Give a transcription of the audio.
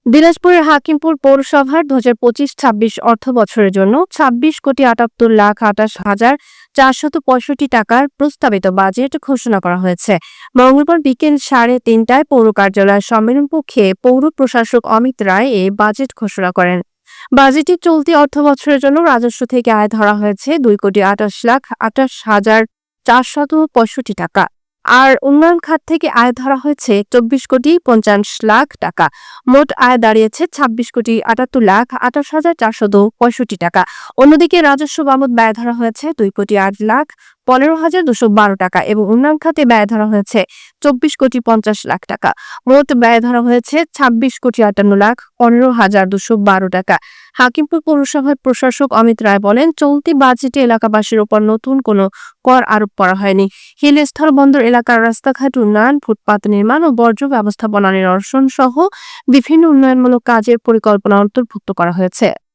দিনাজপুরের হাকিমপুর পৌরসভার ২০২৫-২৬ অর্থ বছরের জন্য ২৬,৭৮,২৮,৪৬৫ টাকার প্রস্তাবিত বাজেট ঘোষণা করা হয়েছে। মঙ্গলবার বিকেল ৩:৩০টায় পৌর কার্যালয়ের সম্মেলন কক্ষে পৌর প্রশাসক অমিত রায় এ বাজেট ঘোষণা করেন। বাজেটে চলতি অর্থ বছরের জন্য রাজস্ব থেকে আয় ধরা হয়েছে ২,২৮,২৮,৪৬৫ টাকা। আর উন্নয়ন খাত থেকে আয় ধরা হয়েছে ২৪,৫০,০০,০০০ টাকা। মোট আয় দাঁড়িয়েছে ২৬,৭৮,২৮,৪৬৫ টাকা। অন্যদিকে রাজস্ব বাবদ ব্যয় ধরা হয়েছে ২,৮,১৫,২১২ টাকা এবং উন্নয়ন খাতে ব্যয় ধরা হয়েছে ২৪,৫০,০০,০০০ টাকা। মোট ব্যয় ধরা হয়েছে ২৬,৫১,১৫,২১২ টাকা। হাকিমপুর পৌরসভার প্রশাসক অমিত রায় বলেন, চলতি বাজেটে এলাকাবাসীর উপর নতুন কোনো কর আরোপ করা হয়নি। হিল স্থলবন্দর এলাকার রাস্তাঘাট উন্নয়ন, ফুটপাত নির্মাণ ও বর্জ্য ব্যবস্থাপনা নিরসন সহ বিভিন্ন উন্নয়নমূলক কাজের পরিকল্পনা অন্তর্ভুক্ত করা হয়েছে।